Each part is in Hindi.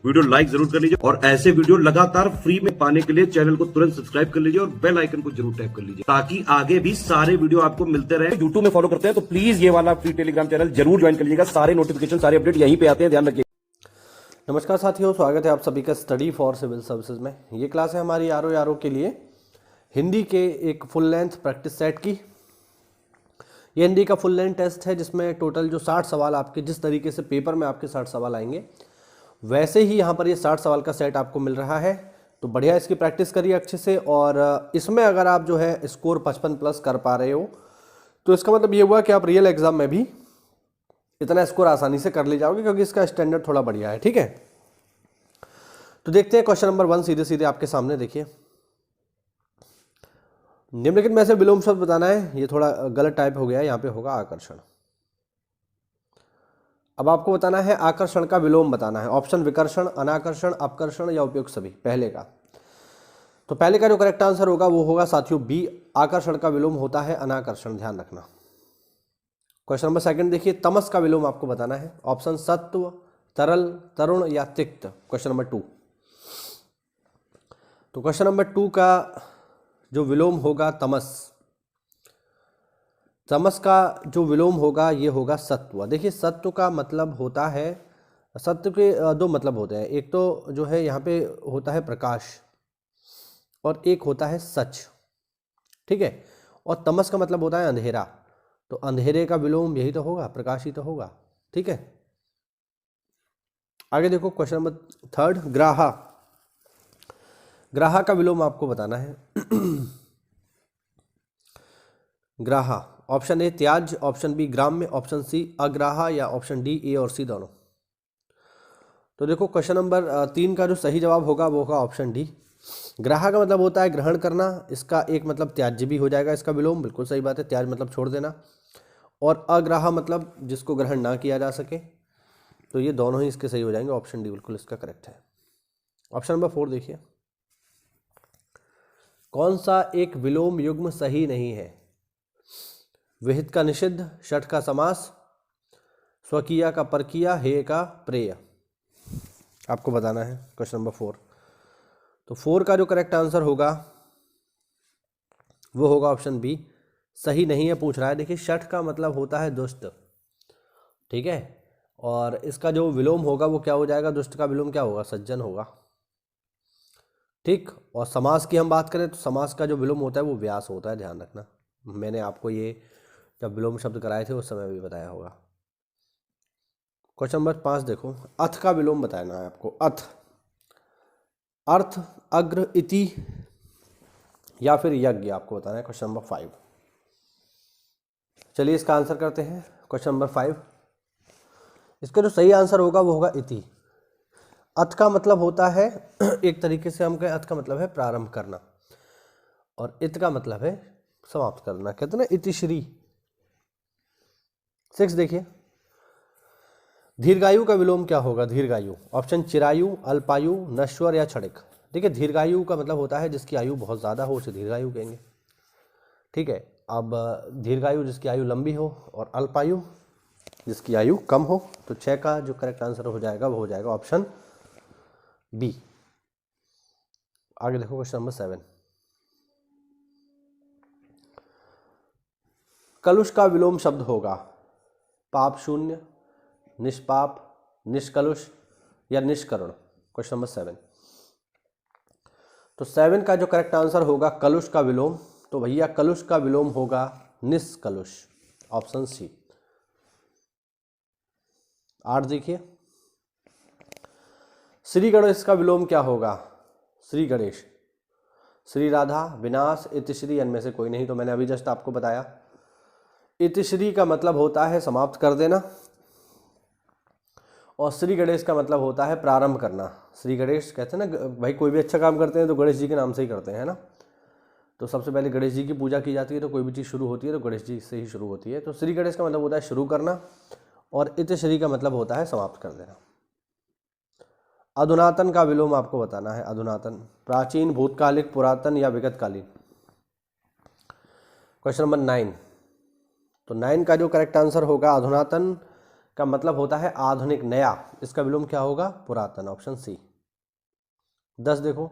वीडियो लाइक जरूर कर लीजिए और ऐसे वीडियो लगातार फ्री में पाने के लिए चैनल को तुरंत सब्सक्राइब कर लीजिए और बेल आइकन को जरूर टैप कर लीजिए ताकि आगे भी सारे वीडियो आपको मिलते रहे। यूट्यूब में फॉलो करते हैं तो प्लीज ये वाला फ्री टेलीग्राम चैनल जरूर ज्वाइन कर लीजिएगा। सारे नोटिफिकेशन सारे अपडेट यहीं पे आते हैं, ध्यान रखिए। नमस्कार साथियों, स्वागत है आप सभी का स्टडी फॉर सिविल सर्विसेज में। ये क्लास है हमारी आरओ के लिए हिंदी के एक फुल लेंथ प्रैक्टिस सेट की। ये हिंदी का फुल लेंथ टेस्ट है जिसमें टोटल जो 60 सवाल आपके, जिस तरीके से पेपर में आपके 60 सवाल आएंगे वैसे ही यहाँ पर ये 60 सवाल का सेट आपको मिल रहा है। तो बढ़िया इसकी प्रैक्टिस करिए अच्छे से। और इसमें अगर आप जो है स्कोर 55 प्लस कर पा रहे हो तो इसका मतलब ये हुआ कि आप रियल एग्जाम में भी इतना स्कोर आसानी से कर ले जाओगे, क्योंकि इसका स्टैंडर्ड थोड़ा बढ़िया है। ठीक है, तो देखते हैं क्वेश्चन नंबर 1 सीधे सीधे आपके सामने। देखिए, निम्नलिखित में से विलोम शब्द बताना है। ये थोड़ा गलत टाइप हो गया है, यहाँ पे होगा आकर्षण। अब आपको बताना है आकर्षण का विलोम बताना है। ऑप्शन विकर्षण, अनाकर्षण, अपकर्षण या उपयुक्त सभी। पहले का, तो पहले का जो करेक्ट आंसर होगा वो होगा साथियों बी, आकर्षण का विलोम होता है अनाकर्षण, ध्यान रखना। क्वेश्चन नंबर 2 देखिए, तमस का विलोम आपको बताना है। ऑप्शन सत्व, तरल, तरुण या तिक्त। क्वेश्चन नंबर 2, तो क्वेश्चन नंबर 2 का जो विलोम होगा तमस, तमस का जो विलोम होगा ये होगा सत्व। देखिए, सत्व का मतलब होता है, सत्व के दो मतलब होते हैं। एक तो जो है यहाँ पे होता है प्रकाश और एक होता है सच। ठीक है, और तमस का मतलब होता है अंधेरा। तो अंधेरे का विलोम यही तो होगा, प्रकाश ही तो होगा। ठीक है, आगे देखो क्वेश्चन नंबर 3, ग्राहा। ग्राहा का विलोम आपको बताना है। ग्राहा, ऑप्शन ए त्याज, ऑप्शन बी ग्राम्य, ऑप्शन सी अग्राहा या ऑप्शन डी ए और सी दोनों। तो देखो क्वेश्चन नंबर 3 का जो सही जवाब होगा वो होगा ऑप्शन डी। ग्राहा का मतलब होता है ग्रहण करना। इसका एक मतलब त्याज्य भी हो जाएगा इसका विलोम, बिल्कुल सही बात है, त्याज मतलब छोड़ देना। और अग्राहा मतलब जिसको ग्रहण ना किया जा सके। तो ये दोनों ही इसके सही हो जाएंगे, ऑप्शन डी बिल्कुल इसका करेक्ट है। ऑप्शन नंबर 4 देखिए, कौन सा एक विलोम युग्म सही नहीं है? विहित का निषिद्ध, षठ का समास, स्वकीय का परकीय, हेय का प्रेय। आपको बताना है क्वेश्चन नंबर 4। तो 4 का जो करेक्ट आंसर होगा वो होगा ऑप्शन बी, सही नहीं है पूछ रहा है। देखिए, षठ का मतलब होता है दुष्ट। ठीक है, और इसका जो विलोम होगा वो क्या हो जाएगा? दुष्ट का विलोम क्या होगा? सज्जन होगा। ठीक, और समास की हम बात करें तो समास का जो विलोम होता है वो व्यास होता है, ध्यान रखना। मैंने आपको ये जब विलोम शब्द कराए थे उस समय भी बताया होगा। क्वेश्चन नंबर 5 देखो, अथ का विलोम बताना है आपको। अथ, अर्थ, अग्र, इति या फिर यज्ञ, आपको बताना है क्वेश्चन नंबर 5। चलिए इसका आंसर करते हैं। क्वेश्चन नंबर 5, इसका जो सही आंसर होगा वो होगा इति। अथ का मतलब होता है एक तरीके से हम कहें, अथ का मतलब है प्रारंभ करना और इत का मतलब है समाप्त करना। कहते हैं ना इतिश्री। 6 देखिए, दीर्घायु का विलोम क्या होगा? दीर्घायु, ऑप्शन चिरायु, अल्पायु, नश्वर या क्षणिक। देखिए, दीर्घायु का मतलब होता है जिसकी आयु बहुत ज़्यादा हो उसे दीर्घायु कहेंगे। ठीक है, अब दीर्घायु जिसकी आयु लंबी हो और अल्पायु जिसकी आयु कम हो। तो 6 का जो करेक्ट आंसर हो जाएगा वो हो जाएगा ऑप्शन बी। आगे देखो क्वेश्चन नंबर 7, कलुष का विलोम शब्द होगा पाप शून्य, निष्पाप, निष्कलुष या निष्करुण। क्वेश्चन नंबर 7, तो 7 का जो करेक्ट आंसर होगा कलुष का विलोम, तो भैया कलुष का विलोम होगा निष्कलुष, ऑप्शन सी। 8 देखिए, श्री गणेश का विलोम क्या होगा? श्री गणेश, श्री राधा, विनाश, इतिश्री, इनमें से कोई नहीं। तो मैंने अभी जस्ट आपको बताया, इतिश्री का मतलब होता है समाप्त कर देना और श्री गणेश का मतलब होता है प्रारंभ करना। श्री गणेश कहते हैं ना भाई, कोई भी अच्छा काम करते हैं तो गणेश जी के नाम से ही करते हैं ना। तो सबसे पहले गणेश जी की पूजा की जाती है, तो कोई भी चीज़ शुरू होती है तो गणेश जी से ही शुरू होती है। तो श्री गणेश का मतलब होता है शुरू करना और इतिश्री का मतलब होता है समाप्त कर देना। अधुनातन का विलोम आपको बताना है। अधुनातन, प्राचीन, भूतकालिक, पुरातन या विगतकालीन। क्वेश्चन नंबर 9, तो 9 का जो करेक्ट आंसर होगा अधुनातन का मतलब होता है आधुनिक, नया। इसका विलोम क्या होगा? पुरातन, ऑप्शन सी। 10 देखो,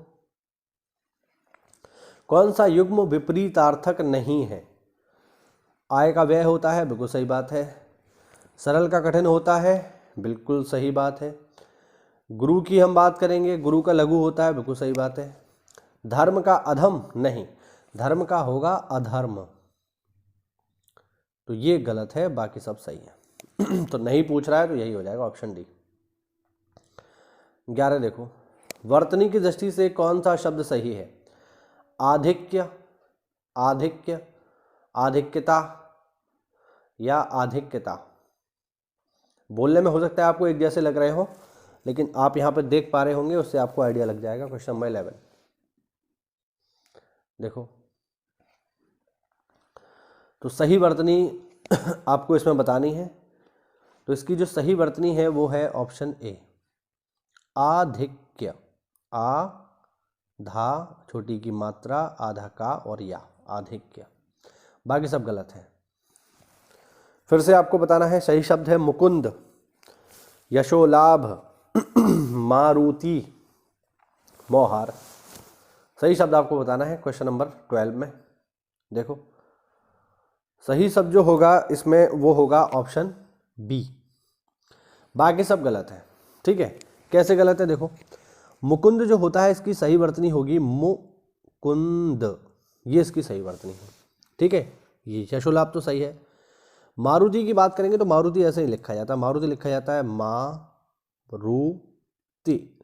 कौन सा युग्म विपरीतार्थक नहीं है? आय का व्यय होता है, बिल्कुल सही बात है। सरल का कठिन होता है, बिल्कुल सही बात है। गुरु की हम बात करेंगे, गुरु का लघु होता है, बिल्कुल सही बात है। धर्म का अधम नहीं, धर्म का होगा अधर्म, तो ये गलत है, बाकी सब सही है। तो नहीं पूछ रहा है तो यही हो जाएगा, ऑप्शन डी। 11 देखो, वर्तनी की दृष्टि से कौन सा शब्द सही है? आधिक्य, आधिक्य, आधिक्यता या आधिक्यता। बोलने में हो सकता है आपको एक जैसे लग रहे हो, लेकिन आप यहाँ पर देख पा रहे होंगे, उससे आपको आइडिया लग जाएगा। क्वेश्चन नंबर 11 देखो, तो सही वर्तनी आपको इसमें बतानी है। तो इसकी जो सही वर्तनी है वो है ऑप्शन ए, आधिक्य। आ, धा, छोटी की मात्रा, आधा का और या, आधिक्य। बाकी सब गलत है। फिर से आपको बताना है, सही शब्द है मुकुंद, यशोलाभ, मारुति, मोहार। सही शब्द आपको बताना है क्वेश्चन नंबर 12 में। देखो, सही शब्द जो होगा इसमें वो होगा ऑप्शन बी, बाकी सब गलत है। ठीक है, कैसे गलत है? देखो, मुकुंद जो होता है इसकी सही वर्तनी होगी मुकुंद, ये इसकी सही वर्तनी है। ठीक है, ये यशोलाभ तो सही है। मारुति की बात करेंगे तो मारुति ऐसे ही लिखा जाता है, मारुति लिखा जाता है मारुति,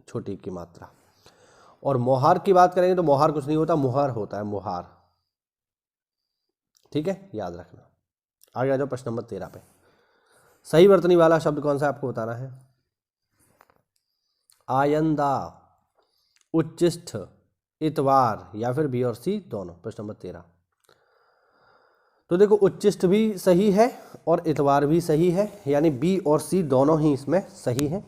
छोटी की मात्रा। और मोहार की बात करेंगे तो मोहार कुछ नहीं होता, मुहार होता है, मुहार। ठीक है, याद रखना। आगे आ जाओ प्रश्न नंबर 13 पे। सही वर्तनी वाला शब्द कौन सा आपको बताना है? आयंदा, उच्चिष्ठ, इतवार या फिर बी और सी दोनों। प्रश्न नंबर 13। तो देखो, उच्चिष्ठ भी सही है और इतवार भी सही है, यानी बी और सी दोनों ही इसमें सही है।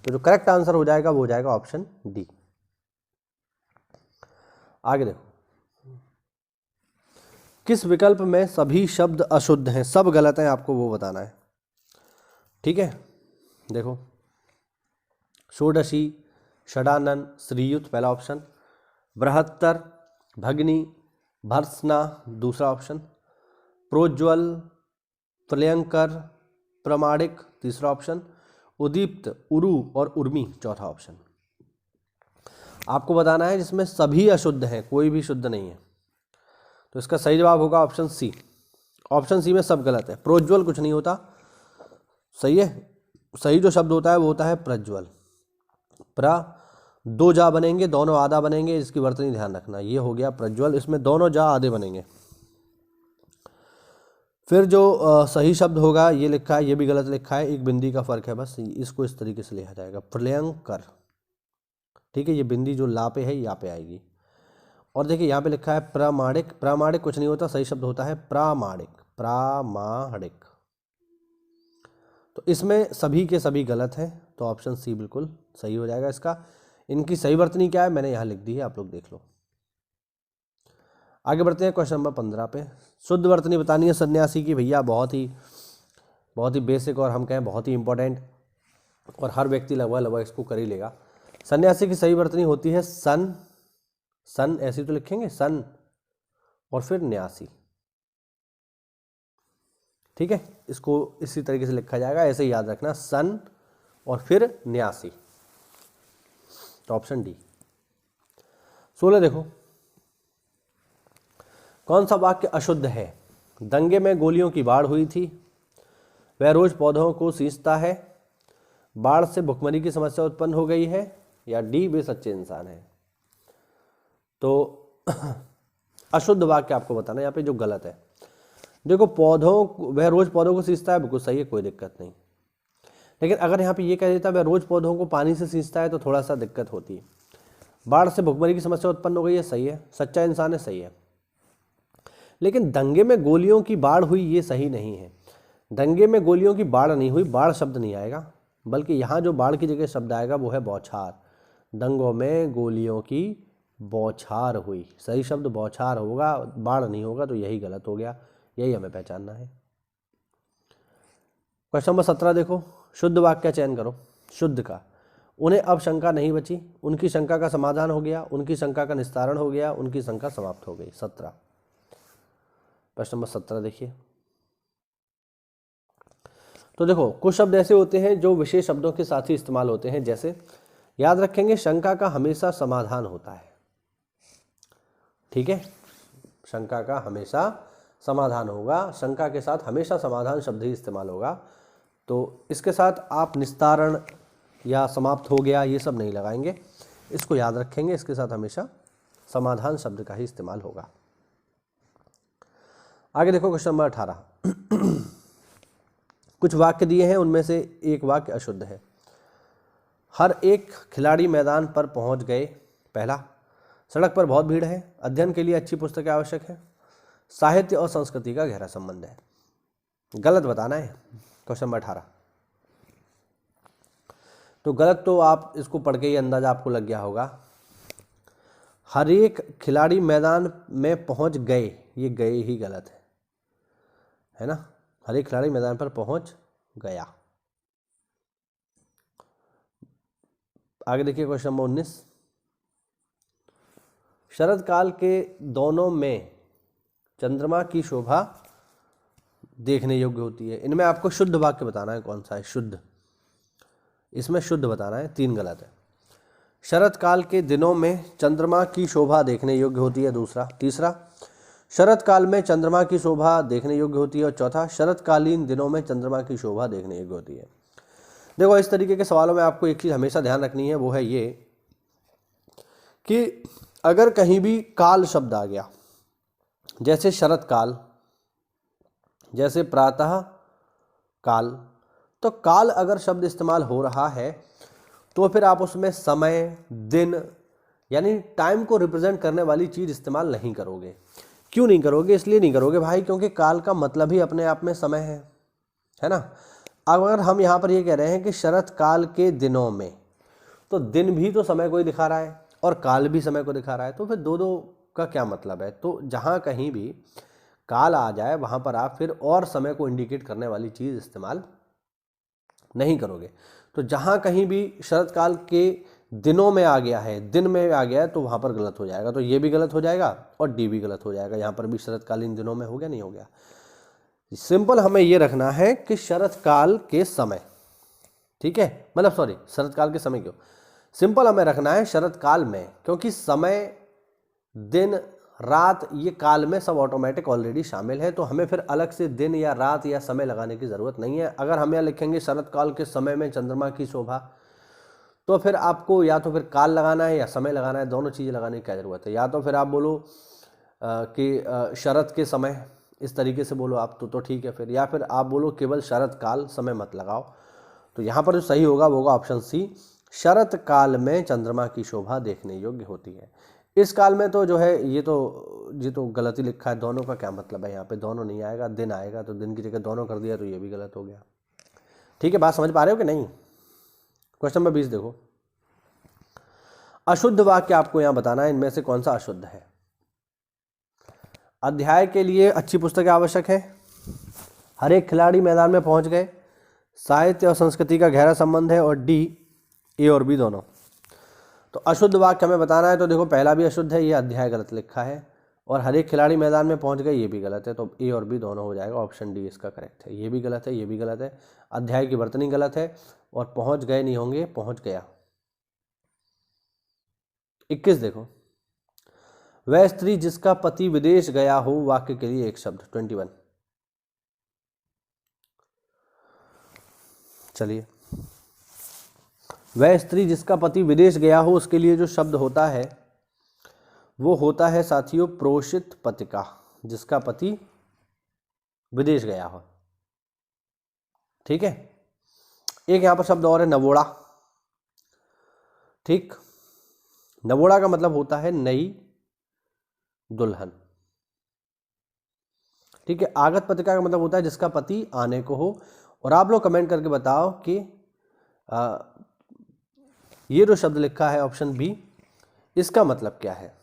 तो जो करेक्ट आंसर हो जाएगा वो हो जाएगा ऑप्शन डी। आगे देखो, किस विकल्प में सभी शब्द अशुद्ध हैं? सब गलत हैं, आपको वो बताना है। ठीक है, देखो, षोडशी, षडानन, श्रीयुत पहला ऑप्शन, बृहत्तर, भग्नि, भर्त्सना दूसरा ऑप्शन, प्रोज्वल, प्रलयंकर, प्रमाणिक तीसरा ऑप्शन, उदीप्त, उरु और उर्मी चौथा ऑप्शन। आपको बताना है जिसमें सभी अशुद्ध हैं, कोई भी शुद्ध नहीं है। तो इसका सही जवाब होगा ऑप्शन सी। ऑप्शन सी में सब गलत है। प्रोज्वल कुछ नहीं होता, सही है। सही जो शब्द होता है वो होता है प्रज्वल। प्र, दो जा बनेंगे, दोनों आधा बनेंगे, इसकी वर्तनी ध्यान रखना। ये हो गया प्रज्वल, इसमें दोनों जा आधे बनेंगे। फिर जो सही शब्द होगा ये लिखा है, ये भी गलत लिखा है, एक बिंदी का फर्क है बस, इसको इस तरीके से लिखा जाएगा, प्रलयंकर। ठीक है, ये बिंदी जो ला पे है यहाँ पे आएगी। और देखिए यहाँ पे लिखा है प्रामाणिक, प्रामाणिक कुछ नहीं होता, सही शब्द होता है प्रामाणिक, प्रामाणिक। तो इसमें सभी के सभी गलत हैं, तो ऑप्शन सी बिल्कुल सही हो जाएगा इसका। इनकी सही वर्तनी क्या है मैंने यहाँ लिख दी है, आप लोग देख लो। आगे बढ़ते हैं क्वेश्चन नंबर 15 पे। शुद्ध वर्तनी बतानी है सन्यासी की भैया, बहुत ही बेसिक और हम कहें बहुत ही इंपॉर्टेंट, और हर व्यक्ति लगभग इसको कर ही लेगा। सन्यासी की सही वर्तनी होती है सन, सन ऐसी तो लिखेंगे सन और फिर न्यासी। ठीक है, इसको इसी तरीके से लिखा जाएगा, ऐसे ही याद रखना, सन और फिर न्यासी। तो ऑप्शन डी। 16 देखो, कौन सा वाक्य अशुद्ध है? दंगे में गोलियों की बाढ़ हुई थी, वह रोज पौधों को सींचता है, बाढ़ से भुखमरी की समस्या उत्पन्न हो गई है, या डी वे सच्चे इंसान है। तो अशुद्ध वाक्य आपको बताना है यहाँ पे जो गलत है। देखो, वह रोज पौधों को सींचता है, बिल्कुल सही है, कोई दिक्कत नहीं। लेकिन अगर यहाँ पे ये कह देता वह रोज पौधों को पानी से सींचता है तो थोड़ा सा दिक्कत होती है। बाढ़ से भुखमरी की समस्या उत्पन्न हो गई है, सही है, सच्चा इंसान है, सही है। लेकिन दंगे में गोलियों की बाढ़ हुई, ये सही नहीं है। दंगे में गोलियों की बाढ़ नहीं हुई, बाढ़ शब्द नहीं आएगा, बल्कि यहाँ जो बाढ़ की जगह शब्द आएगा वो है बौछार। दंगों में गोलियों की बौछार हुई, सही शब्द बौछार होगा, बाढ़ नहीं होगा, तो यही गलत हो गया, यही हमें पहचानना है। क्वेश्चन नंबर 17 देखो, शुद्ध वाक्य का चयन करो, शुद्ध का। उन्हें अब शंका नहीं बची, उनकी शंका का समाधान हो गया, उनकी शंका का निस्तारण हो गया, उनकी शंका समाप्त हो गई। 17, प्रश्न नंबर 17 देखिए। तो देखो कुछ शब्द ऐसे होते हैं जो विशेष शब्दों के साथ ही इस्तेमाल होते हैं, जैसे याद रखेंगे शंका का हमेशा समाधान होता है, ठीक है, शंका का हमेशा समाधान होगा, शंका के साथ हमेशा समाधान शब्द ही इस्तेमाल होगा। तो इसके साथ आप निस्तारण या समाप्त हो गया ये सब नहीं लगाएंगे, इसको याद रखेंगे, इसके साथ हमेशा समाधान शब्द का ही इस्तेमाल होगा। आगे देखो क्वेश्चन नंबर 18। कुछ वाक्य दिए हैं, उनमें से एक वाक्य अशुद्ध है। हर एक खिलाड़ी मैदान पर पहुंच गए। पहला, सड़क पर बहुत भीड़ है, अध्ययन के लिए अच्छी पुस्तकें आवश्यक है, साहित्य और संस्कृति का गहरा संबंध है। गलत बताना है क्वेश्चन नंबर 18। तो गलत तो आप इसको पढ़ के ही अंदाजा आपको लग गया होगा। हर एक खिलाड़ी मैदान में पहुंच गए, ये गए ही गलत है ना। हर एक खिलाड़ी मैदान पर पहुंच गया। आगे देखिए क्वेश्चन नंबर 19। शरद काल के दोनों में चंद्रमा की शोभा देखने योग्य होती है। इनमें आपको शुद्ध वाक्य बताना है, कौन सा है शुद्ध, इसमें शुद्ध बताना है, 3 गलत है। शरद काल के दिनों में चंद्रमा की शोभा देखने योग्य होती है, दूसरा। तीसरा, शरद काल में चंद्रमा की शोभा देखने योग्य होती है, और चौथा, शरदकालीन दिनों में चंद्रमा की शोभा देखने योग्य होती है। देखो इस तरीके के सवालों में आपको एक चीज़ हमेशा ध्यान रखनी है, वो है ये कि अगर कहीं भी काल शब्द आ गया, जैसे शरद काल, जैसे प्रातः काल, तो काल अगर शब्द इस्तेमाल हो रहा है तो फिर आप उसमें समय, दिन यानी टाइम को रिप्रेजेंट करने वाली चीज़ इस्तेमाल नहीं करोगे। क्यों नहीं करोगे? इसलिए नहीं करोगे भाई क्योंकि काल का मतलब ही अपने आप में समय है ना। अगर हम यहाँ पर ये कह रहे हैं कि शरद काल के दिनों में, तो दिन भी तो समय को ही दिखा रहा है और काल भी समय को दिखा रहा है, तो फिर दो का क्या मतलब है। तो जहाँ कहीं भी काल आ जाए वहाँ पर आप फिर और समय को इंडिकेट करने वाली चीज़ इस्तेमाल नहीं करोगे। तो जहाँ कहीं भी शरद काल के दिनों में आ गया है, दिन में आ गया है, तो वहाँ पर गलत हो जाएगा। तो ये भी गलत हो जाएगा और डी भी गलत हो जाएगा। यहाँ पर भी शरदकालीन दिनों में हो गया, नहीं हो गया। सिंपल हमें ये रखना है कि शरद काल के समय, ठीक है, मतलब सॉरी शरद काल के समय क्यों, सिंपल हमें रखना है शरद काल में, क्योंकि समय, दिन, रात ये काल में सब ऑटोमेटिक ऑलरेडी शामिल है। तो हमें फिर अलग से दिन या रात या समय लगाने की ज़रूरत नहीं है। अगर हम यहाँ लिखेंगे शरद काल के समय में चंद्रमा की शोभा, तो फिर आपको या तो फिर काल लगाना है या समय लगाना है, दोनों चीज़ें लगाने की क्या ज़रूरत है। या तो फिर आप बोलो कि शरद के समय, इस तरीके से बोलो आप तो ठीक है फिर, या फिर आप बोलो केवल शरद काल, समय मत लगाओ। तो यहाँ पर जो सही होगा वो होगा ऑप्शन सी, शरद काल में चंद्रमा की शोभा देखने योग्य होती है। इस काल में तो जो है ये तो गलत ही लिखा है, दोनों का क्या मतलब है, यहाँ पे दोनों नहीं आएगा, दिन आएगा, तो दिन की जगह दोनों कर दिया तो ये भी गलत हो गया। ठीक है, बात समझ पा रहे हो कि नहीं। क्वेश्चन नंबर 20 देखो, अशुद्ध वाक्य आपको यहाँ बताना है, इनमें से कौन सा अशुद्ध है। अध्याय के लिए अच्छी पुस्तकें आवश्यक है, हर एक खिलाड़ी मैदान में पहुंच गए, साहित्य और संस्कृति का गहरा संबंध है, और डी, ए और बी दोनों। तो अशुद्ध वाक्य हमें बताना है, तो देखो पहला भी अशुद्ध है, ये अध्याय गलत लिखा है, और हर एक खिलाड़ी मैदान में पहुंच गए ये भी गलत है। तो ए और बी दोनों हो जाएगा, ऑप्शन डी इसका करेक्ट है। ये भी गलत है, ये भी गलत है, अध्याय की वर्तनी गलत है, और पहुंच गए नहीं होंगे, पहुंच गया। 21 देखो, वह स्त्री जिसका पति विदेश गया हो, वाक्य के लिए एक शब्द। 21, चलिए, वह स्त्री जिसका पति विदेश गया हो, उसके लिए जो शब्द होता है वो होता है साथियों प्रोषित पतिका, जिसका पति विदेश गया हो। ठीक है, एक यहां पर शब्द और है नवोड़ा। ठीक, नवोड़ा का मतलब होता है नई दुल्हन। ठीक है, आगत पतिका का मतलब होता है जिसका पति आने को हो। और आप लोग कमेंट करके बताओ कि ये जो शब्द लिखा है ऑप्शन बी, इसका मतलब क्या है।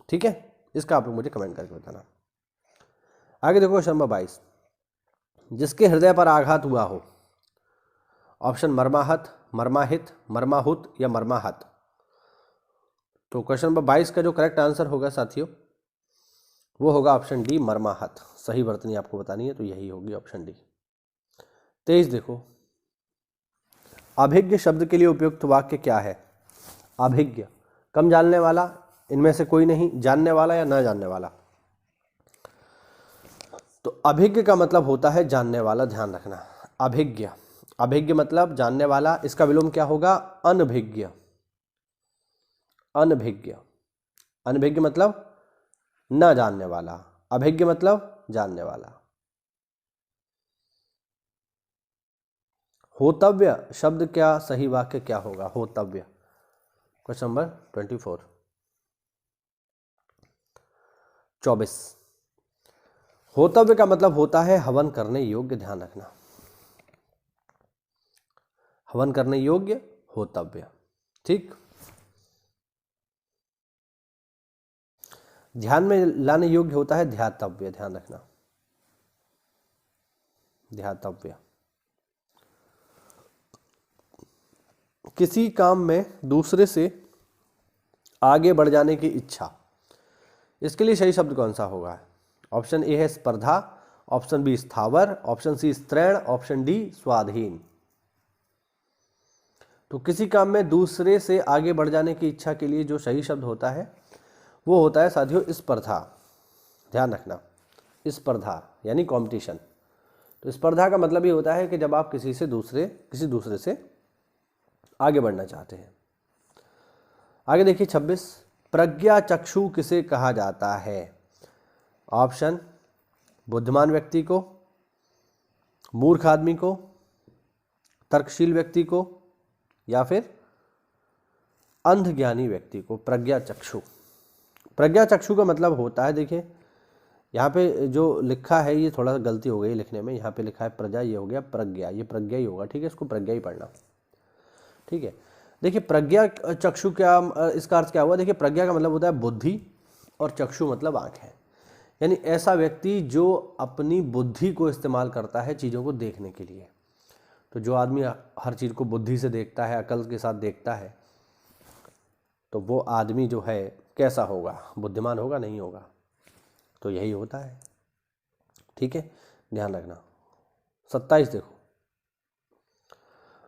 ठीक है, इसका आप लोग मुझे कमेंट करके बताना। आगे देखो क्वेश्चन नंबर 22, जिसके हृदय पर आघात हुआ हो। ऑप्शन मर्माहत, मर्माहित, मर्माहुत या मर्माहत। तो क्वेश्चन नंबर 22 का जो करेक्ट आंसर होगा साथियों वो होगा ऑप्शन डी, मर्माहत। सही वर्तनी आपको बतानी है तो यही होगी ऑप्शन डी। 23 देखो, अभिज्ञ शब्द के लिए उपयुक्त वाक्य क्या है? अभिज्ञ, कम जानने वाला, इनमें से कोई नहीं, जानने वाला या न जानने वाला। तो अभिज्ञ का मतलब होता है जानने वाला, ध्यान रखना। अभिज्ञ, अभिज्ञ मतलब जानने वाला। इसका विलोम क्या होगा? अनभिज्ञ। अनभिज्ञ, अनभिज्ञ मतलब न जानने वाला, अभिज्ञ मतलब जानने वाला। होतव्य शब्द क्या सही वाक्य क्या होगा? होतव्य। Question number 24। 24, होतव्य का मतलब होता है हवन करने योग्य, ध्यान रखना। हवन करने योग्य होतव्य, ठीक। ध्यान में लाने योग्य होता है ध्यातव्य, ध्यान रखना, ध्यातव्य। किसी काम में दूसरे से आगे बढ़ जाने की इच्छा, इसके लिए सही शब्द कौन सा होगा? ऑप्शन ए है स्पर्धा, ऑप्शन बी स्थावर, ऑप्शन सी स्त्रैण, ऑप्शन डी स्वाधीन। तो किसी काम में दूसरे से आगे बढ़ जाने की इच्छा के लिए जो सही शब्द होता है वो होता है साथियों स्पर्धा, ध्यान रखना। स्पर्धा यानी कंपटीशन। तो स्पर्धा का मतलब ये होता है कि जब आप किसी दूसरे से आगे बढ़ना चाहते हैं। आगे देखिए 26, प्रज्ञा चक्षु किसे कहा जाता है? ऑप्शन बुद्धिमान व्यक्ति को, मूर्ख आदमी को, तर्कशील व्यक्ति को या फिर अंधज्ञानी व्यक्ति को। प्रज्ञा चक्षु, प्रज्ञा चक्षु का मतलब होता है, देखिए यहाँ पे जो लिखा है ये थोड़ा सा गलती हो गई लिखने में। यहाँ पे लिखा है प्रजा, ये हो गया प्रज्ञा, ये प्रज्ञा ही होगा, ठीक है। इसको प्रज्ञा ही पढ़ना, ठीक है। देखिए प्रज्ञा चक्षु क्या, इसका अर्थ क्या हुआ? देखिए प्रज्ञा का मतलब होता है बुद्धि और चक्षु मतलब आंखें, यानी ऐसा व्यक्ति जो अपनी बुद्धि को इस्तेमाल करता है चीज़ों को देखने के लिए। तो जो आदमी हर चीज़ को बुद्धि से देखता है, अकल के साथ देखता है, तो वो आदमी जो है कैसा होगा? बुद्धिमान होगा? नहीं होगा। तो यही होता है, ठीक है, ध्यान रखना। 27 देखो,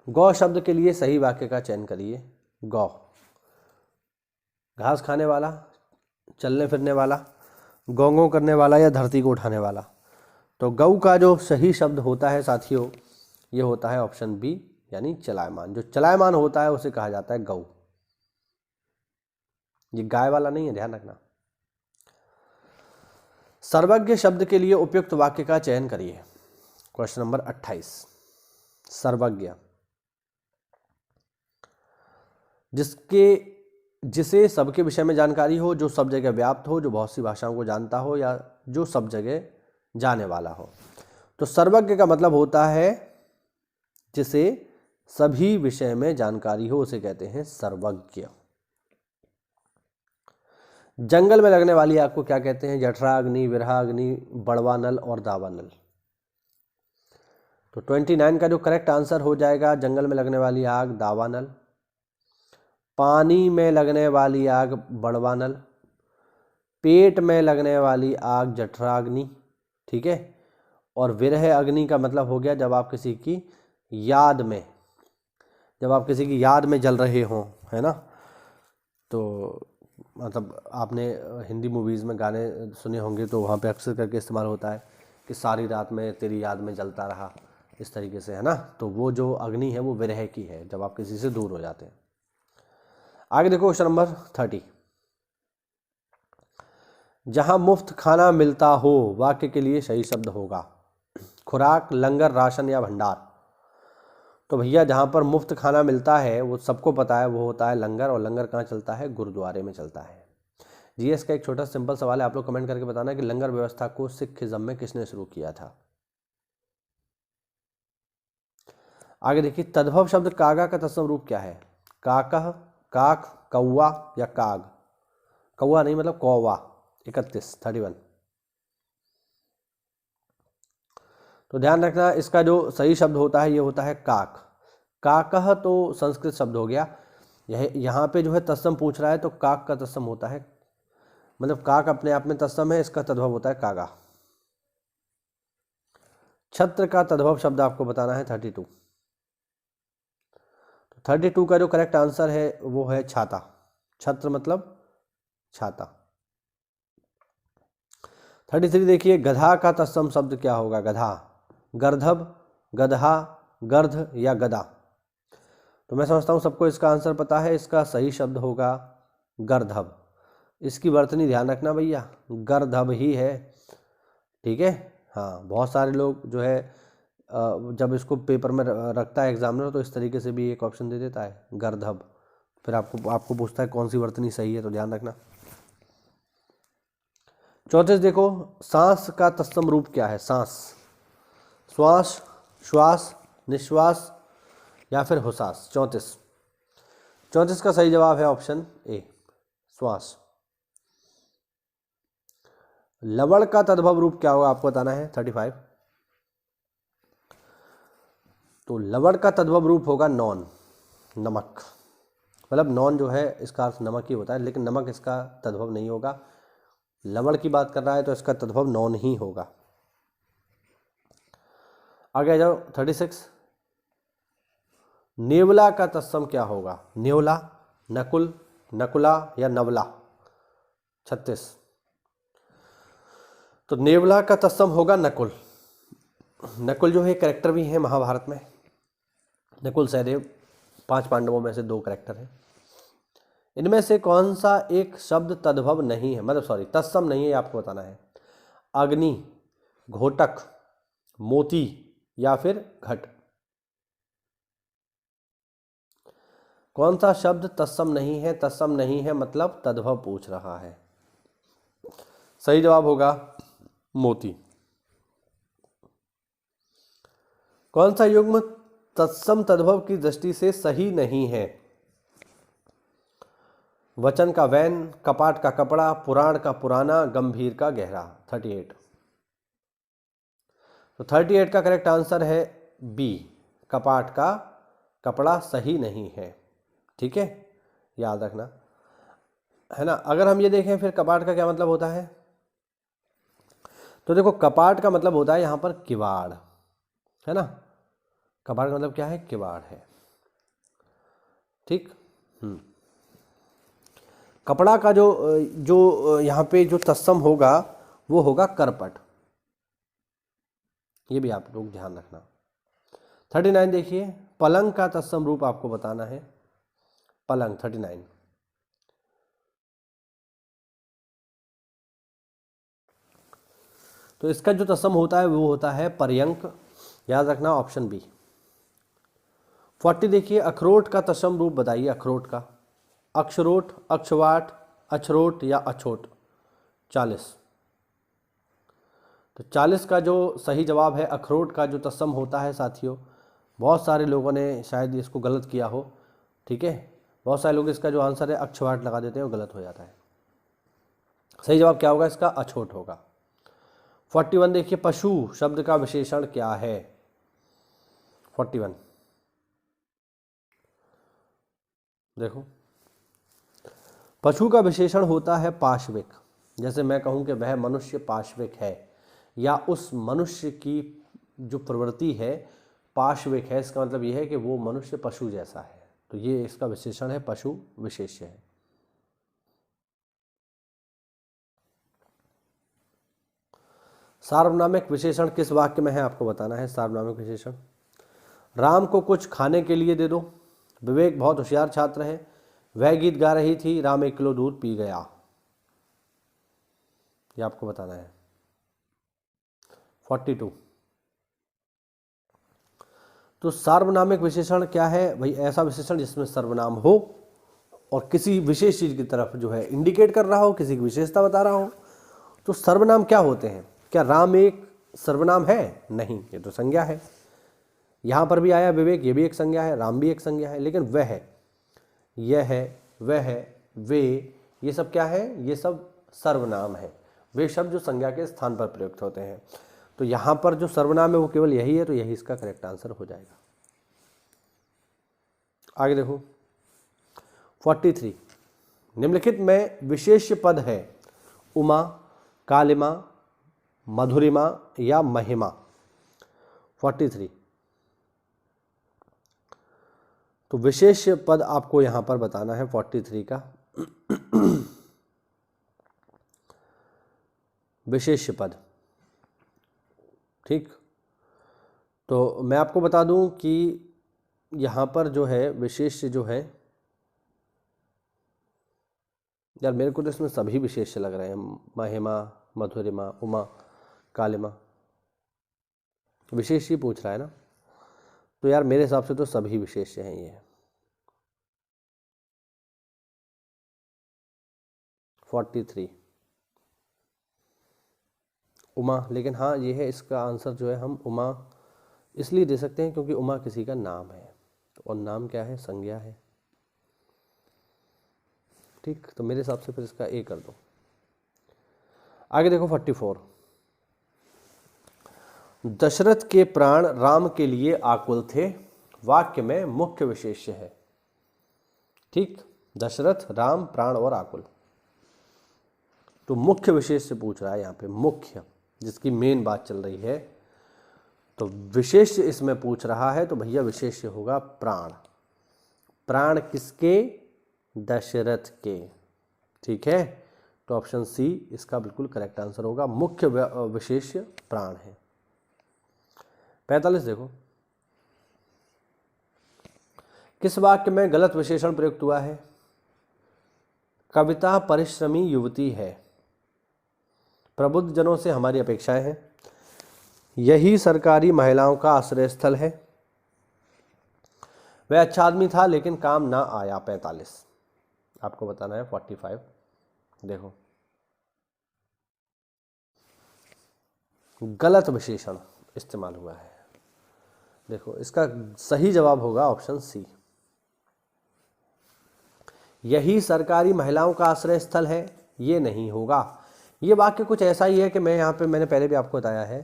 गौ शब्द के लिए सही वाक्य का चयन करिए। गौ, घास खाने वाला, चलने फिरने वाला, गौ करने वाला या धरती को उठाने वाला। तो गौ का जो सही शब्द होता है साथियों ये होता है ऑप्शन बी, यानी चलायमान। जो चलायमान होता है उसे कहा जाता है गौ, ये गाय वाला नहीं है, ध्यान रखना। सर्वज्ञ शब्द के लिए उपयुक्त वाक्य का चयन करिए। क्वेश्चन नंबर 28, सर्वज्ञ, जिसे सबके विषय में जानकारी हो, जो सब जगह व्याप्त हो, जो बहुत सी भाषाओं को जानता हो या जो सब जगह जाने वाला हो। तो सर्वज्ञ का मतलब होता है जिसे सभी विषय में जानकारी हो, उसे कहते हैं सर्वज्ञ। जंगल में लगने वाली आग को क्या कहते हैं? जठराग्नि, विरहाग्नि, बड़वा नल और दावा नल। तो 29 का जो करेक्ट आंसर हो जाएगा, जंगल में लगने वाली आग दावा नल, पानी में लगने वाली आग बड़वा नल, पेट में लगने वाली आग जठराग्नि, ठीक है। और विरह अग्नि का मतलब हो गया जब आप किसी की याद में जल रहे हों, है ना। तो मतलब आपने हिंदी मूवीज़ में गाने सुने होंगे तो वहाँ पे अक्सर करके इस्तेमाल होता है कि सारी रात में तेरी याद में जलता रहा, इस तरीके से, है ना। तो वो जो अग्नि है वो विरह की है, जब आप किसी से दूर हो जाते हैं। आगे देखो क्वेश्चन नंबर 30, जहां मुफ्त खाना मिलता हो वाक्य के लिए सही शब्द होगा। खुराक, लंगर, राशन या भंडार। तो भैया जहाँ पर मुफ्त खाना मिलता है वो सबको पता है, वो होता है लंगर। और लंगर कहाँ चलता है? गुरुद्वारे में चलता है। जीएस का एक छोटा सिंपल सवाल है, आप लोग कमेंट करके बताना कि लंगर व्यवस्था को सिखिज्म में किसने शुरू किया था। आगे देखिए, तद्भव शब्द कागा का तत्सम रूप क्या है? काकह, काक, कौवा या काग। कौवा नहीं मतलब कौवा। 31। तो तो ध्यान रखना, इसका जो सही शब्द होता है ये होता है काक। काकह तो संस्कृत शब्द हो गया, यहाँ पे जो है तत्सम पूछ रहा है तो काक का तत्सम होता है, मतलब काक अपने आप में तत्सम है, इसका तद्भव होता है कागा। छत्र का तद्भव शब्द आपको बताना है 32। 32 का जो करेक्ट आंसर है वो है छाता। छत्र मतलब छाता। 33 देखिए, गधा का तत्सम शब्द क्या होगा? गधा, गर्धभ, गधा, गर्ध या गदा। तो मैं समझता हूँ सबको इसका आंसर पता है। इसका सही शब्द होगा गर्धभ। इसकी वर्तनी ध्यान रखना भैया, गर्धभ ही है, ठीक है। हाँ, बहुत सारे लोग जो है जब इसको पेपर में रखता है एग्जामिनर तो इस तरीके से भी एक ऑप्शन दे देता है गर्धभ, फिर आपको पूछता है कौन सी वर्तनी सही है, तो ध्यान रखना। 34 देखो, सांस का तत्सम रूप क्या है? सांस, श्वास, श्वास, निश्वास या फिर हुसास। 34 का सही जवाब है ऑप्शन ए, श्वास। लवण का तद्भव रूप क्या होगा आपको बताना है 35। तो लवण का तद्भव रूप होगा नॉन, नमक। मतलब नॉन जो है इसका अर्थ नमक ही होता है, लेकिन नमक इसका तद्भव नहीं होगा। लवण की बात कर रहा है तो इसका तद्भव नॉन ही होगा। आगे आ जाओ 36। नेवला का तत्सम क्या होगा? नेवला, नकुल, नकुला या नवला। 36। तो नेवला का तत्सम होगा नकुल। नकुल जो है कैरेक्टर भी है महाभारत में। नकुल सहदेव 5 पांडवों में से 2 कैरेक्टर हैं। इनमें से कौन सा एक शब्द तद्भव नहीं है, मतलब सॉरी तत्सम नहीं है, आपको बताना है। अग्नि, घोटक, मोती या फिर घट। कौन सा शब्द तत्सम नहीं है? तत्सम नहीं है मतलब तद्भव पूछ रहा है। सही जवाब होगा मोती। कौन सा युग्म तत्सम तद्भव की दृष्टि से सही नहीं है? वचन का वैन, कपाट का कपड़ा, पुराण का पुराना, गंभीर का गहरा। 38। तो 38 का करेक्ट आंसर है बी, कपाट का कपड़ा सही नहीं है, ठीक है, याद रखना है ना। अगर हम ये देखें फिर कपाट का क्या मतलब होता है, तो देखो कपाट का मतलब होता है यहाँ पर किवाड़, है ना। कपाट का मतलब क्या है? किवाड़ है, ठीक। कपड़ा का जो यहाँ पे जो तत्सम होगा वो होगा करपट। ये भी आप लोग ध्यान रखना। 39 देखिए, पलंग का तत्सम रूप आपको बताना है। पलंग 39। तो इसका जो तत्सम होता है वो होता है पर्यंक, याद रखना ऑप्शन बी। 40 देखिए, अखरोट का तत्सम रूप बताइए। अखरोट का, अक्षरोट, अक्षवाट, अछरोट या अछोट। 40। तो 40 का जो सही जवाब है अखरोट का जो तत्सम होता है साथियों, बहुत सारे लोगों ने शायद इसको गलत किया हो, ठीक है। बहुत सारे लोग इसका जो आंसर है अक्षवाट लगा देते हैं, वो गलत हो जाता है। सही जवाब क्या होगा इसका? अछोट होगा। 41 देखिए, पशु शब्द का विशेषण क्या है? 41 देखो, पशु का विशेषण होता है पाश्विक। जैसे मैं कहूं कि वह मनुष्य पाश्विक है, या उस मनुष्य की जो प्रवृत्ति है पाश्विक है, इसका मतलब यह है कि वो मनुष्य पशु जैसा है, तो ये इसका विशेषण है, पशु विशेष्य है। सार्वनामिक विशेषण किस वाक्य में है आपको बताना है। सार्वनामिक विशेषण, राम को कुछ खाने के लिए दे दो, विवेक बहुत होशियार छात्र है, वह गीत गा रही थी, राम 1 किलो दूध पी गया। ये आपको बताना है। 42। तो सार्वनामिक विशेषण क्या है भाई? ऐसा विशेषण जिसमें सर्वनाम हो और किसी विशेष चीज की तरफ जो है इंडिकेट कर रहा हो, किसी की विशेषता बता रहा हो। तो सर्वनाम क्या होते हैं? क्या राम एक सर्वनाम है? नहीं, ये तो संज्ञा है। यहां पर भी आया विवेक, ये भी एक संज्ञा है, राम भी एक संज्ञा है, लेकिन वह है, यह है, वह है, वे, ये सब क्या है? ये सब सर्वनाम है। वे शब्द जो संज्ञा के स्थान पर प्रयुक्त होते हैं। तो यहाँ पर जो सर्वनाम है वो केवल यही है, तो यही इसका करेक्ट आंसर हो जाएगा। आगे देखो 43, निम्नलिखित में विशेष्य पद है उमा, कालिमा, मधुरिमा या महिमा। 43, तो विशेष्य पद आपको यहां पर बताना है 43 का। विशेष्य पद, ठीक। तो मैं आपको बता दूं कि यहाँ पर जो है विशेष्य जो है, यार मेरे को तो इसमें सभी विशेष्य लग रहे हैं, महिमा, मधुरिमा, उमा, कालिमा, विशेष्य पूछ रहा है ना, तो यार मेरे हिसाब से तो सभी विशेष्य हैं ये। 43 उमा, लेकिन हाँ ये है, इसका आंसर जो है हम उमा इसलिए दे सकते हैं क्योंकि उमा किसी का नाम है, और नाम क्या है, संज्ञा है, ठीक। तो मेरे हिसाब से फिर इसका ए कर दो। आगे देखो 44, दशरथ के प्राण राम के लिए आकुल थे, वाक्य में मुख्य विशेष्य है, ठीक। दशरथ, राम, प्राण और आकुल, तो मुख्य विशेष्य पूछ रहा है यहाँ पे, मुख्य जिसकी मेन बात चल रही है, तो विशेष्य इसमें पूछ रहा है, तो भैया विशेष्य होगा प्राण। प्राण किसके, दशरथ के, ठीक है। तो ऑप्शन सी इसका बिल्कुल करेक्ट आंसर होगा, मुख्य विशेष्य प्राण है। 45 देखो, किस वाक्य में गलत विशेषण प्रयुक्त हुआ है। कविता परिश्रमी युवती है, प्रबुद्ध जनों से हमारी अपेक्षाएं हैं, यही सरकारी महिलाओं का आश्रय स्थल है, वह अच्छा आदमी था लेकिन काम ना आया। 45 आपको बताना है। 45 देखो, गलत विशेषण इस्तेमाल हुआ है। देखो इसका सही जवाब होगा ऑप्शन सी, यही सरकारी महिलाओं का आश्रय स्थल है, ये नहीं होगा। ये वाक्य कुछ ऐसा ही है कि मैं यहाँ पे, मैंने पहले भी आपको बताया है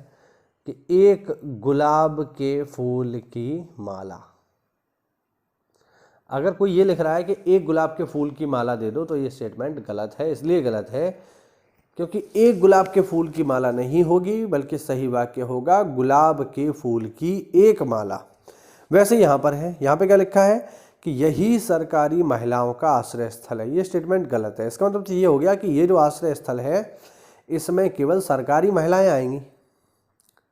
कि एक गुलाब के फूल की माला, अगर कोई ये लिख रहा है कि एक गुलाब के फूल की माला दे दो, तो ये स्टेटमेंट गलत है। इसलिए गलत है क्योंकि एक गुलाब के फूल की माला नहीं होगी, बल्कि सही वाक्य होगा गुलाब के फूल की एक माला। वैसे यहाँ पर है, यहाँ पे क्या लिखा है कि यही सरकारी महिलाओं का आश्रय स्थल है, ये स्टेटमेंट गलत है। इसका मतलब ये हो गया कि ये जो आश्रय स्थल है इसमें केवल सरकारी महिलाएं आएंगी,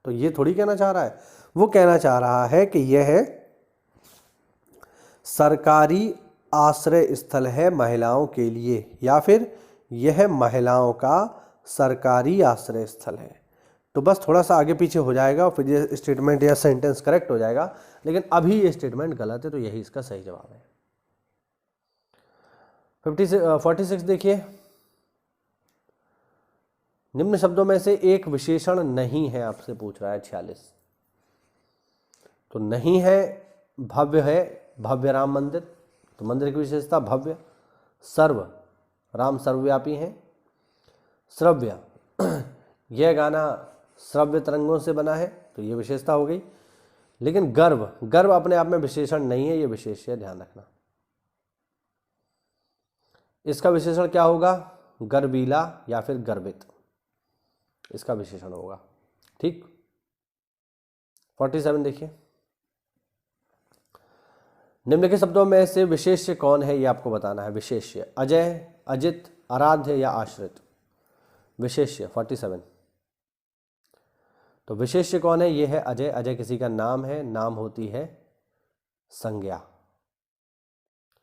तो ये थोड़ी कहना चाह रहा है। वो कहना चाह रहा है कि यह सरकारी आश्रय स्थल है महिलाओं के लिए, या फिर यह महिलाओं का सरकारी आश्रय स्थल है। तो बस थोड़ा सा आगे पीछे हो जाएगा, फिर ये स्टेटमेंट या सेंटेंस करेक्ट हो जाएगा, लेकिन अभी ये स्टेटमेंट गलत है, तो यही इसका सही जवाब है। 46 देखिए, निम्न शब्दों में से एक विशेषण नहीं है, आपसे पूछ रहा है। 46 तो नहीं है, भव्य है, भव्य राम मंदिर, तो मंदिर की विशेषता भव्य। सर्व, राम सर्वव्यापी हैं। श्रव्य, यह गाना श्रव्य तरंगों से बना है, तो ये विशेषता हो गई। लेकिन गर्व, गर्व अपने आप में विशेषण नहीं है, ये विशेष्य है, ध्यान रखना। इसका विशेषण क्या होगा, गर्वीला या फिर गर्वित, इसका विशेषण होगा, ठीक। 47 देखिए, निम्नलिखित शब्दों में से विशेष्य कौन है, ये आपको बताना है। विशेष्य अजय, अजित, आराध्य या आश्रित। विशेष्य 47, तो विशेष्य कौन है, ये है अजय। अजय किसी का नाम है, नाम होती है संज्ञा,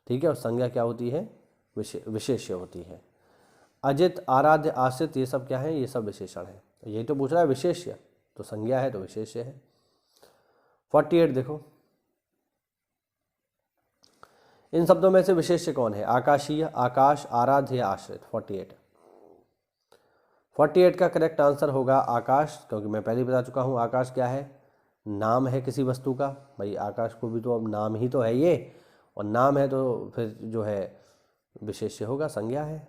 ठीक है, और संज्ञा क्या होती है, विशेष्य होती है। अजित, आराध्य, आश्रित, ये सब क्या है, ये सब विशेषण है। यही तो पूछ रहा है, विशेष्य तो संज्ञा है, तो विशेष्य है। 48 देखो, इन शब्दों में से विशेष्य कौन है, आकाशीय, आकाश, आराध्य या आश्रित। 48 का करेक्ट आंसर होगा आकाश, क्योंकि मैं पहले ही बता चुका हूँ आकाश क्या है, नाम है किसी वस्तु का। भाई आकाश को भी तो अब नाम ही तो है ये, और नाम है तो फिर जो है विशेष्य होगा, संज्ञा है।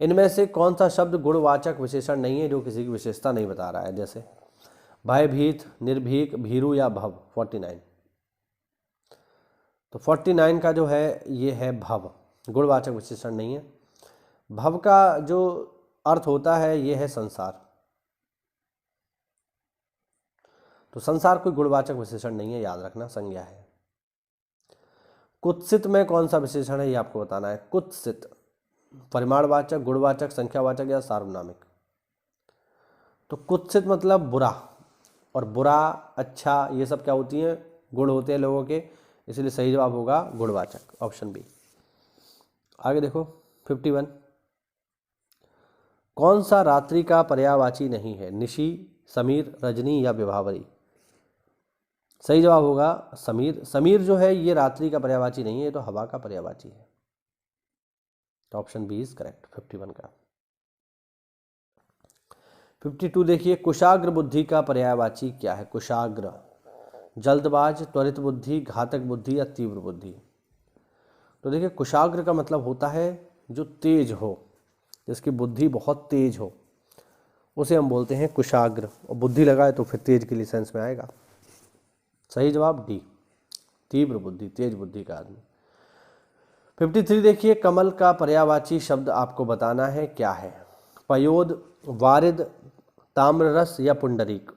इनमें से कौन सा शब्द गुणवाचक विशेषण नहीं है जो किसी की विशेषता नहीं बता रहा है? जैसे भयभीत, निर्भीक, भीरू या भव। 49, तो 49 का जो है ये है भव, गुणवाचक विशेषण नहीं है। भव का जो अर्थ होता है ये है संसार, तो संसार कोई गुणवाचक विशेषण नहीं है, याद रखना, संज्ञा है। कुत्सित में कौन सा विशेषण है ये आपको बताना है। कुत्सित परिमाणवाचक, गुणवाचक, संख्यावाचक या सार्वनामिक? तो कुत्सित मतलब बुरा, और बुरा, अच्छा, ये सब क्या होती हैं? गुण होते हैं लोगों के, इसलिए सही जवाब होगा गुणवाचक, ऑप्शन बी। आगे देखो 51, कौन सा रात्रि का पर्यायवाची नहीं है? निशी, समीर, रजनी या विभावरी? सही जवाब होगा समीर। समीर जो है ये रात्रि का पर्यायवाची नहीं है, ये तो हवा का पर्यायवाची है, तो ऑप्शन बी इज करेक्ट 51 का। 52 देखिए, कुशाग्र बुद्धि का पर्यायवाची क्या है? कुशाग्र, जल्दबाज, त्वरित बुद्धि, घातक बुद्धि या तीव्र बुद्धि? तो देखिए कुशाग्र का मतलब होता है जो तेज हो, जिसकी बुद्धि बहुत तेज हो, उसे हम बोलते हैं कुशाग्र, और बुद्धि लगाए तो फिर तेज के लिए सेंस में आएगा। सही जवाब डी, तीव्र बुद्धि, तेज बुद्धि का आदमी। 53 देखिए, कमल का पर्यायवाची शब्द आपको बताना है, क्या है? पयोद, वारिद, ताम्ररस या पुंडरीक?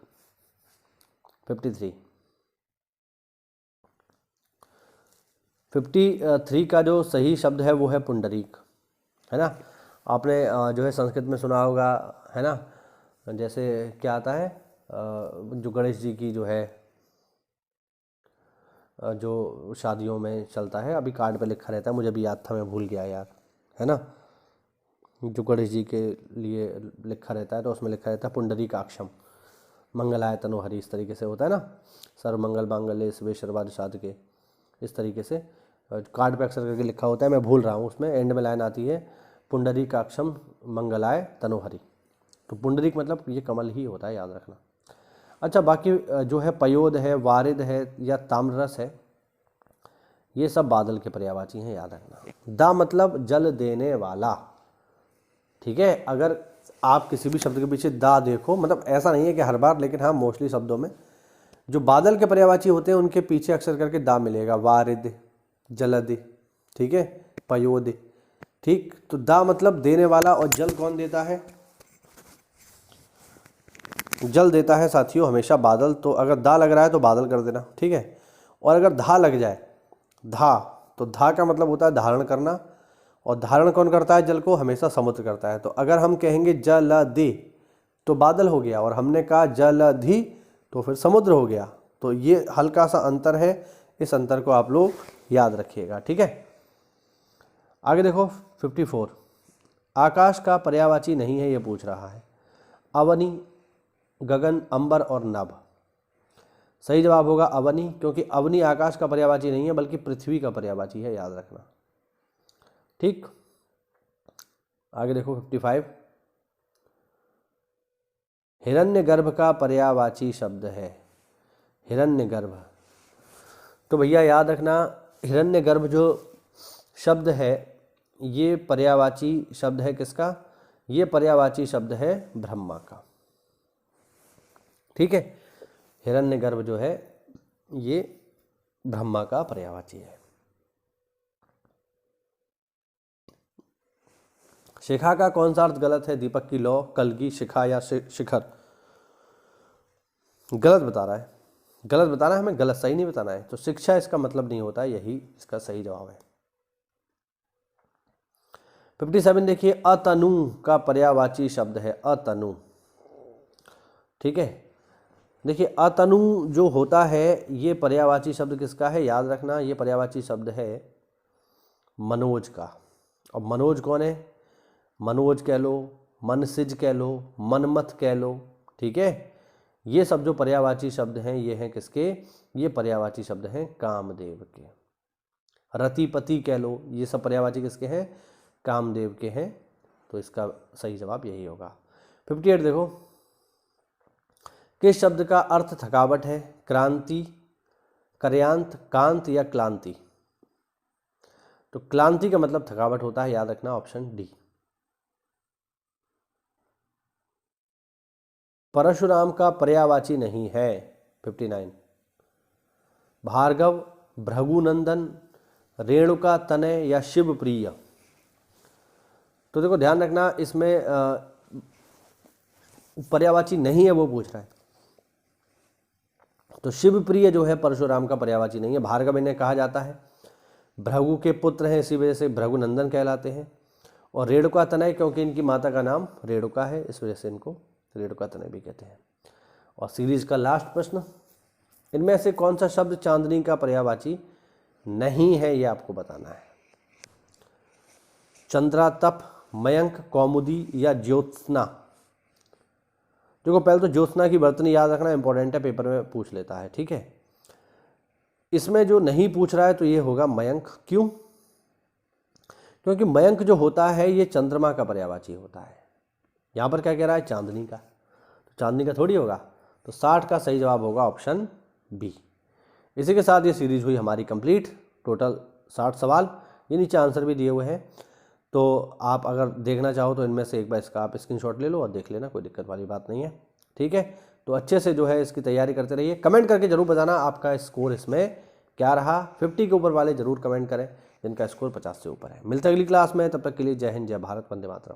53 का जो सही शब्द है वो है पुंडरीक, है ना। आपने जो है संस्कृत में सुना होगा, है ना, जैसे क्या आता है, जो गणेश जी की जो है जो शादियों में चलता है, अभी कार्ड पे लिखा रहता है, मुझे भी याद था, मैं भूल गया यार, है ना, जो गणेश जी के लिए लिखा रहता है, तो उसमें लिखा रहता है पुंडरीकाक्षम मंगलाय तनोहरि, इस तरीके से होता है ना, सर्वमंगल मांगल्ये शिवे सर्वार्थ साधके, इस तरीके से कार्ड पे अक्सर करके लिखा होता है, मैं भूल रहा हूँ, उसमें एंड में लाइन आती है पुंडरीकाक्षम मंगलाय तनोहरि, तो पुंडरीक मतलब ये कमल ही होता है, याद रखना। अच्छा, बाकी जो है पयोद है, वारिद है या ताम्ररस है, ये सब बादल के पर्यायवाची हैं, याद रखना। दा मतलब जल देने वाला, ठीक है। अगर आप किसी भी शब्द के पीछे दा देखो, मतलब ऐसा नहीं है कि हर बार, लेकिन हाँ मोस्टली शब्दों में जो बादल के पर्यायवाची होते हैं उनके पीछे अक्सर करके दा मिलेगा, वारिद, जलद, ठीक है, पयोद, ठीक। तो दा मतलब देने वाला, और जल कौन देता है? जल देता है साथियों हमेशा बादल, तो अगर दा लग रहा है तो बादल कर देना, ठीक है। और अगर धा लग जाए, धा, तो धा का मतलब होता है धारण करना, और धारण कौन करता है जल को? हमेशा समुद्र करता है। तो अगर हम कहेंगे जलधि तो बादल हो गया, और हमने कहा जलधि तो फिर समुद्र हो गया। तो ये हल्का सा अंतर है, इस अंतर को आप लोग याद रखिएगा, ठीक है। आगे देखो 54, आकाश का पर्यायवाची नहीं है, ये पूछ रहा है। अवनी, गगन, अंबर और नभ? सही जवाब होगा अवनी, क्योंकि अवनी आकाश का पर्यायवाची नहीं है बल्कि पृथ्वी का पर्यायवाची है, याद रखना, ठीक। आगे देखो 55, हिरण्यगर्भ का पर्यायवाची शब्द है। हिरण्यगर्भ, तो भैया याद रखना, हिरण्यगर्भ जो शब्द है ये पर्यायवाची शब्द है किसका? ये पर्यायवाची शब्द है ब्रह्मा का, ठीक है। हिरण्यगर्भ जो है ये ब्रह्मा का पर्यायवाची है। शिखा का कौन सा अर्थ गलत है? दीपक की लौ, कलगी, शिखा या शिखर? गलत बता रहा है, गलत बताना है हमें, गलत सही नहीं बताना है। तो शिक्षा इसका मतलब नहीं होता, यही इसका सही जवाब है। 57 देखिए, अतनु का पर्यायवाची शब्द है, अतनु, ठीक है। देखिए अतनु जो होता है ये पर्यायवाची शब्द किसका है? याद रखना, ये पर्यायवाची शब्द है मनोज का। अब मनोज कौन है? मनोज कह लो, मनसिज कह लो, मनमथ कह लो, ठीक है। ये सब जो पर्यायवाची शब्द हैं ये हैं किसके? ये पर्यायवाची शब्द हैं कामदेव के। रतिपति कह लो, ये सब पर्यायवाची किसके हैं? कामदेव के हैं। तो इसका सही जवाब यही होगा। 58 देखो, किस शब्द का अर्थ थकावट है? क्रांति, कार्यांत, कांत या क्लांति? तो क्लांति का मतलब थकावट होता है, याद रखना, ऑप्शन डी। परशुराम का पर्यायवाची नहीं है। 59। भार्गव, भृगुनंदन, रेणुका तनय या शिवप्रिय। तो देखो ध्यान रखना, इसमें पर्यायवाची नहीं है वो पूछ रहा है। तो शिवप्रिय जो है परशुराम का पर्यायवाची नहीं है। भार्गव इन्हें कहा जाता है, भृगु के पुत्र हैं इसी वजह से भृगुनंदन कहलाते हैं, और रेणुका तनय क्योंकि इनकी माता का नाम रेणुका है इस वजह से इनको रेणुका तनय भी कहते हैं। और सीरीज का लास्ट प्रश्न, इनमें से कौन सा शब्द चांदनी का पर्यायवाची नहीं है, ये आपको बताना है। चंद्रातप, मयंक, कौमुदी या ज्योत्सना। देखो पहले तो ज्योत्सना की वर्तनी याद रखना इंपॉर्टेंट है, पेपर में पूछ लेता है, ठीक है। इसमें जो नहीं पूछ रहा है तो ये होगा मयंक। क्यों? क्योंकि मयंक जो होता है ये चंद्रमा का पर्यायवाची होता है। यहाँ पर क्या कह रहा है? चांदनी का। तो चांदनी का थोड़ी होगा। तो 60 का सही जवाब होगा ऑप्शन बी। इसी के साथ ये सीरीज हुई हमारी कंप्लीट। टोटल 60 सवाल, ये नीचे आंसर भी दिए हुए हैं। तो आप अगर देखना चाहो तो इनमें से एक बार इसका आप स्क्रीनशॉट ले लो और देख लेना, कोई दिक्कत वाली बात नहीं है, ठीक है। तो अच्छे से जो है इसकी तैयारी करते रहिए। कमेंट करके जरूर बताना आपका स्कोर इसमें क्या रहा। 50 के ऊपर वाले जरूर कमेंट करें जिनका स्कोर 50 से ऊपर है। मिलते हैं अगली क्लास में, तब तक के लिए जय हिंद, जय भारत, वंदे मातरम।